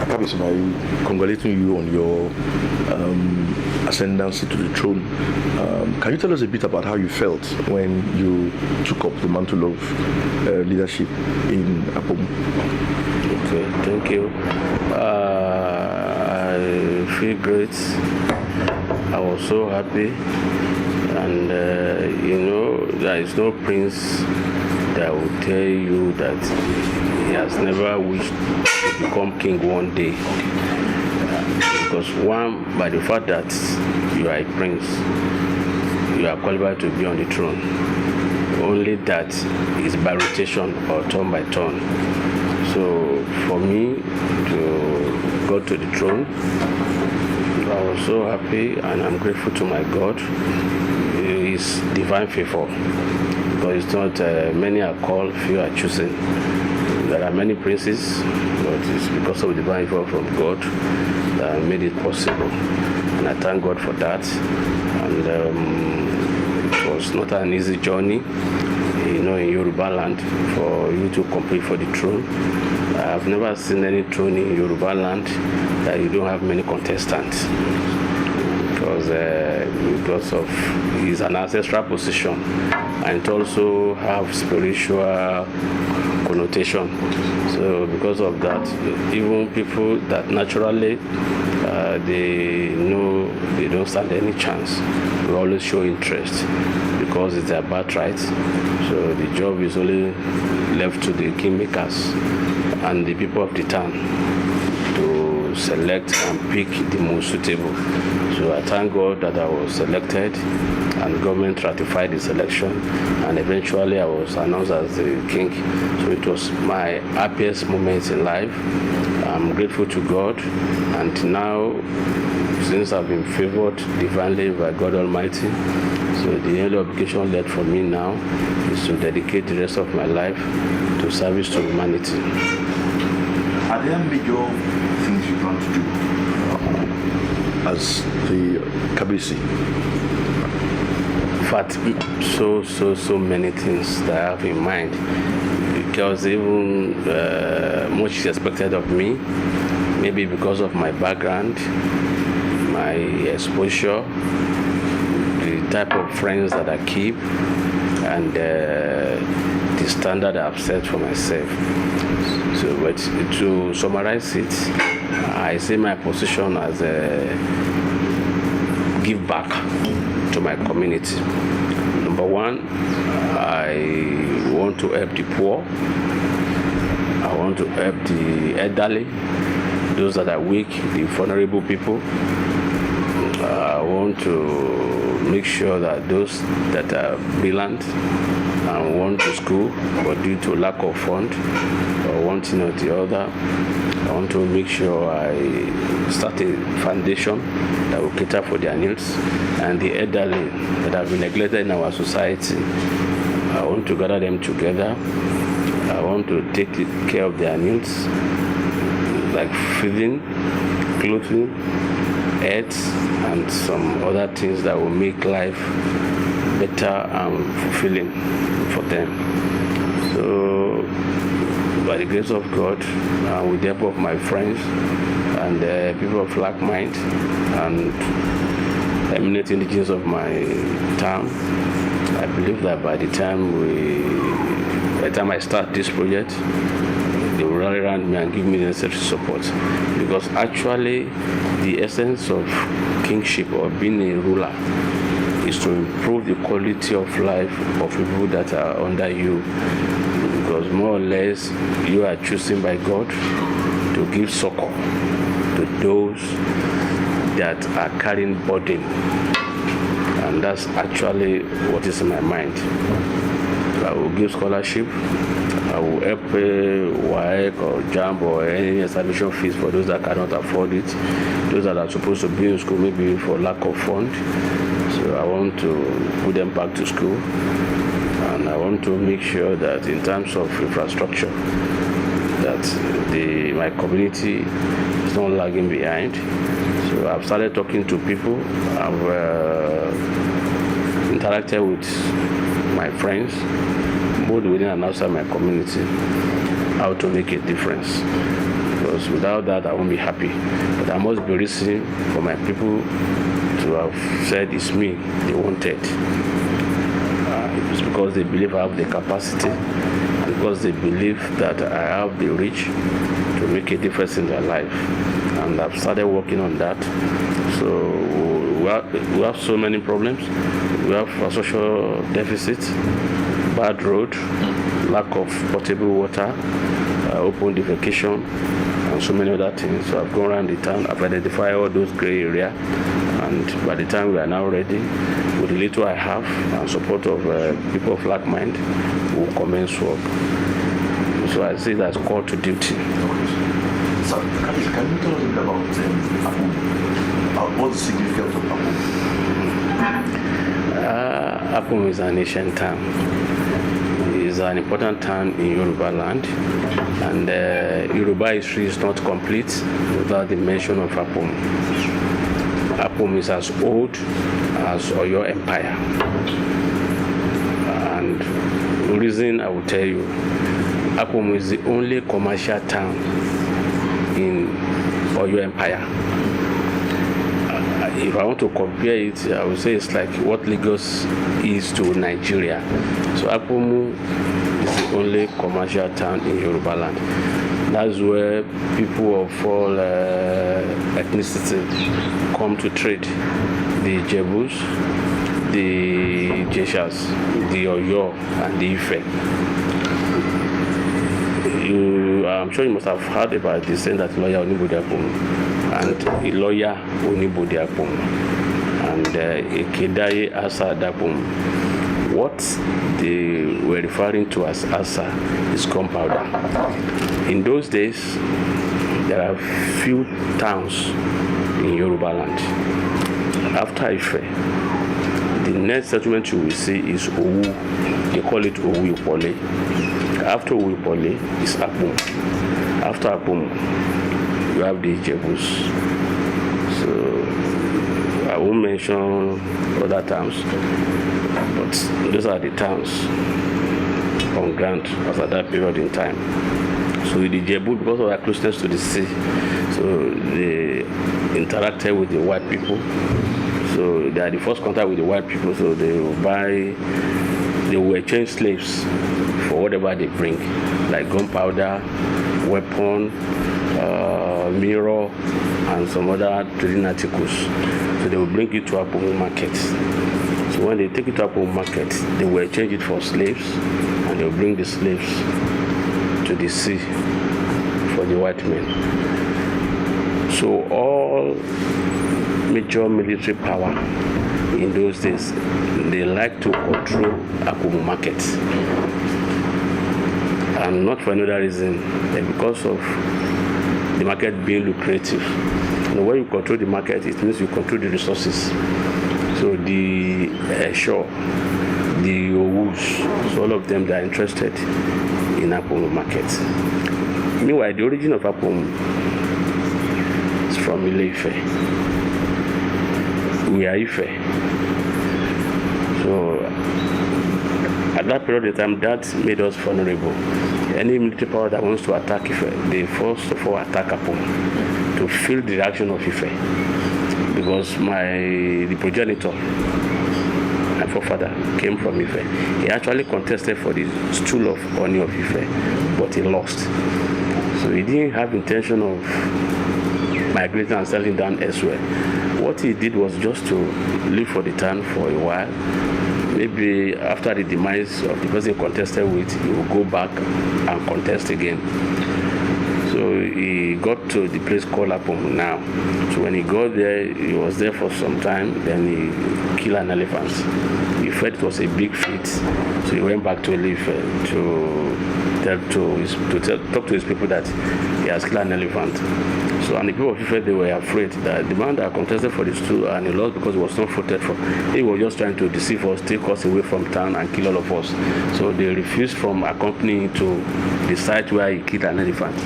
Kabisi, congratulating you on your ascendancy to the throne. Can you tell us a bit about how you felt when you took up the mantle of leadership in Apomu? Okay, thank you. I feel great. I was so happy, and there is no prince that will tell you that he has never wished to become king one day. Because one, by the fact that you are a prince, you are qualified to be on the throne. Only that is by rotation or turn by turn. So for me to go to the throne, I was so happy, and I'm grateful to my God. It's divine favor. Because it's not many are called, few are chosen. There are many princes, but it's because of divine favor from God that made it possible. And I thank God for that. And it was not an easy journey, in Yoruba land, for you to compete for the throne. I have never seen any throne in Yoruba land that you don't have many contestants. Because it's an ancestral position, and it also have spiritual connotation. So because of that, even people that naturally they know they don't stand any chance will always show interest because it's their birthright. So the job is only left to the kingmakers and the people of the town to select and pick the most suitable. So I thank God that I was selected, and the government ratified the selection, and eventually I was announced as the king. So it was my happiest moment in life. I'm grateful to God, and now, since I've been favored divinely by God Almighty, so the only obligation left for me now is to dedicate the rest of my life to service to humanity. Are there major things you plan to do as the Kabisi? In fact, so many things that I have in mind, because even much is expected of me, maybe because of my background, my exposure, the type of friends that I keep, and the standard I've set for myself. So, but to summarize it, I see my position as a give back to my community. Number one, I want to help the poor. I want to help the elderly, those that are weak, the vulnerable people. I want to make sure that those that are brilliant and want to school, but due to lack of fund or one thing or the other, I want to make sure I start a foundation that will cater for their needs, and the elderly that have been neglected in our society, I want to gather them together. I want to take care of their needs, like feeding, clothing, health, and some other things that will make life better and fulfilling for them. So, by the grace of God, with the help of my friends and people of like mind and eminent indigenous of my town, I believe that by the time I start this project, they will rally around me and give me the necessary support. Because actually, the essence of kingship or being a ruler is to improve the quality of life of people that are under you. Because more or less, you are chosen by God to give succor to those that are carrying burden. And that's actually what is in my mind. I will give scholarship. I will help WAEC or JAMB or any establishment fees for those that cannot afford it. Those that are supposed to be in school maybe for lack of fund. So I want to put them back to school. And I want to make sure that in terms of infrastructure, that my community is not lagging behind. So I've started talking to people. I've interacted with my friends, both within and outside my community, how to make a difference. Because because without that I won't be happy. But I must be reason for my people to have said it's me they wanted. It's because they believe I have the capacity, and because they believe that I have the reach to make a difference in their life. And I've started working on that. So we have so many problems. We have a social deficit, bad road, lack of potable water, open defecation, and so many other things. So I've gone around the town, I've identified all those gray areas, and by the time we are now ready, with the little I have and support of people of like mind, we'll commence work. So I see that's call to duty. So can you tell us a bit about Apomu? What's the significance of Apomu? Apomu is an ancient town. It is an important town in Yoruba land, and Yoruba history is not complete without the mention of Apomu. Apomu is as old as Oyo Empire, and the reason I will tell you, Apomu is the only commercial town in Oyo Empire. If I want to compare it, I would say it's like what Lagos is to Nigeria. So Apomu is the only commercial town in Yoruba land. That's where people of all ethnicity come to trade. The Jebus, the Jeshas, the Oyo, and the Ife. I'm sure you must have heard about the saying that lawyer Onibodi Apomu and a lawyer Onibodi Apomu and a Kedaye Asa Apomu. What they were referring to as Asa is gunpowder. In those days, there are few towns in Yoruba land. After Ife, the next settlement you will see is Owu. They call it Owu Ipole. After Owu Ipole is Apomu. After Apomu, you have the Jebus. So I won't mention other towns, but those are the towns on ground after that period in time. So the Jebu, because of their closeness to the sea, so they interacted with the white people. So they are the first contact with the white people, so they will exchange slaves for whatever they bring, like gunpowder, weapon, mirror, and some other trading articles. So they will bring it to Apomu market. So when they take it to Apomu market, they will exchange it for slaves, and they will bring the slaves to the sea for the white men. So all major military power in those days, they like to control Apomu market. And not for another reason, because of the market being lucrative. And when you control the market, it means you control the resources. So the shore, the Owus, so all of them, they are interested in Apomu market. Meanwhile, the origin of Apomu is from Ile-Ife. We are Ife. So at that period of time, that made us vulnerable. Any military power that wants to attack Ife, they first of all attack Apomu to feel the reaction of Ife. Because the progenitor, my forefather, came from Ife. He actually contested for the stool of Oni of Ife, but he lost. So he didn't have intention of migrating and settling down elsewhere. What he did was just to live for the town for a while. Maybe after the demise of the person he contested with, he will go back and contest again. So he got to the place called Apomu now. So when he got there, he was there for some time, then he killed an elephant. He felt it was a big feat, so he went back to Ile-Ife to talk to his people that he has killed an elephant. So, and the people of Ife, they were afraid that the man that contested for this stool and he lost because he was not voted for, he was just trying to deceive us, take us away from town and kill all of us. So they refused from accompanying to the site where he killed an elephant.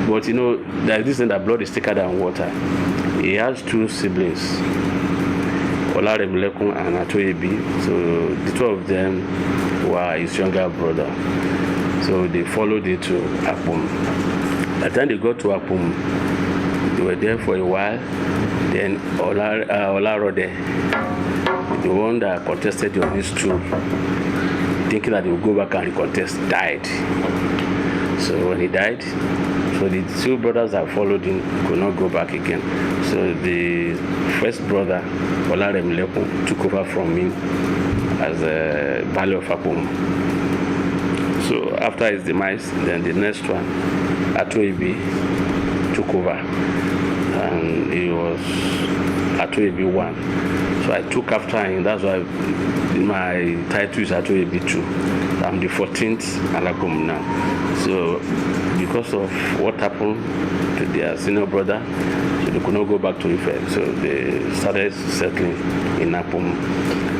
But you know, there's this thing that blood is thicker than water. He has two siblings, Olaremilekun and Atoyebi. So the two of them were his younger brother. So they followed it to Apomu. By the time they got to Apomu, they were there for a while. Then Olarode, the one that contested on this tool, thinking that they would go back and recontest, died. So when he died, so the two brothers that followed him could not go back again. So the first brother, Olaremilekun, took over from him as a Baale of Apomu. So after his demise, then the next one, ATOYEBI, took over, and he was ATOYEBI 1. So I took after him. That's why my title is ATOYEBI 2. I'm the 14th Alakom now. So because of what happened to their senior brother, so they could not go back to Ife. So they started settling in Apomu.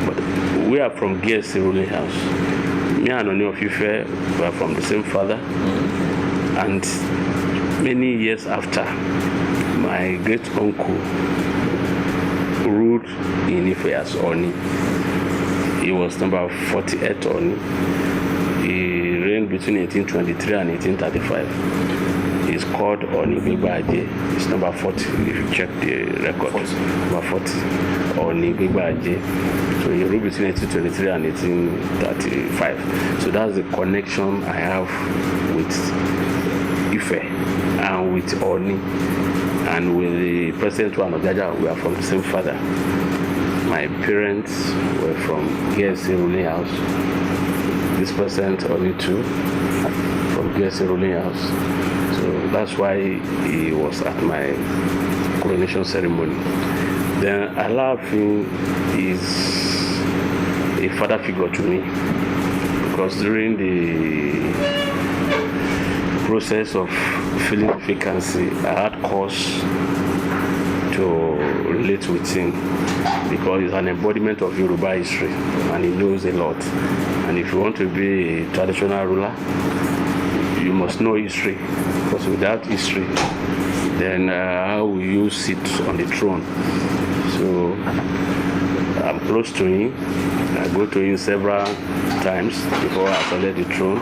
But we are from GSC ruling house. Me and Oni of Ife were from the same father. And many years after, my great uncle ruled in Ife as Oni. He was number 48 Oni. He reigned between 1823 and 1835. He's called Oni Gbigbaje. It's number 40 if you check the record. Number 40. Oni Gbigbaje. So he ruled between 1823 and 1835. So that's the connection I have with Ife and with Oni. And with the President Juan Ojaja, we are from the same father. My parents were from GSC ruling house. This president Oni too, from GSC ruling house. So that's why he was at my coronation ceremony. Then Alaafin is a father figure to me, because during the process of filling vacancy, I had cause to relate with him, because he's an embodiment of Yoruba history and he knows a lot. And if you want to be a traditional ruler, you must know history, because without history, then how will you sit on the throne? So I'm close to him. I go to him several times before I ascended the throne,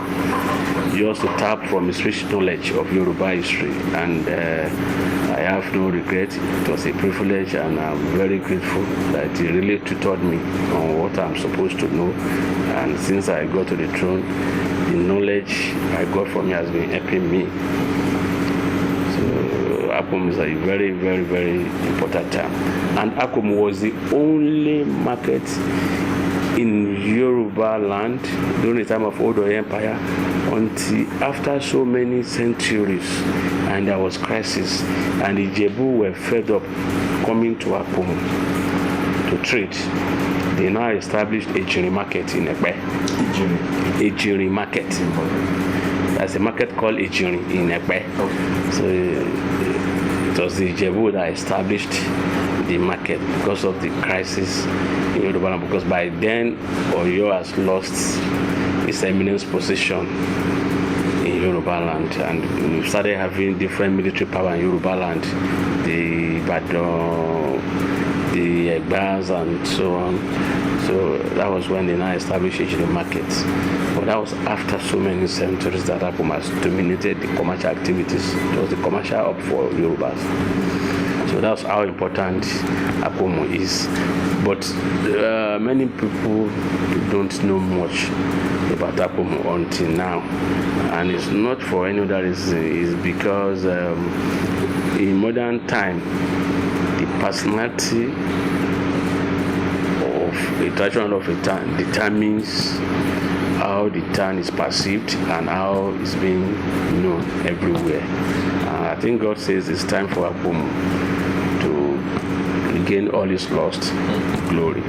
just to tap from his rich knowledge of Yoruba history. And I have no regret. It was a privilege, and I'm very grateful that he really tutored me on what I'm supposed to know. And since I got to the throne, the knowledge I got from him has been helping me. So Apomu is a very, very, very important time. And Apomu was the only market in Yoruba land during the time of Odo Empire, until after so many centuries, and there was crisis, and the Ijebu were fed up coming to Apomu to trade. They now established a Ejiri market in Ekpe. Ejiri market. There's a market called Ejiri in Ekpe. So it was the Ijebu that established the market because of the crisis in Yoruba land, because by then Oyo has lost its eminence position in Yoruba land, and we started having different military power in Yoruba land, the Ibadan, the Egbas, and so on. So that was when they now established the markets. But that was after so many centuries that Apomu has dominated the commercial activities. It was the commercial hub for Yorubas. So that's how important Apomu is. But many people don't know much about Apomu until now. And it's not for any other reason. It's because in modern time, the personality of a tradition of a town determines how the town is perceived and how it's being known everywhere. I think God says it's time for Apomu to regain all his lost glory.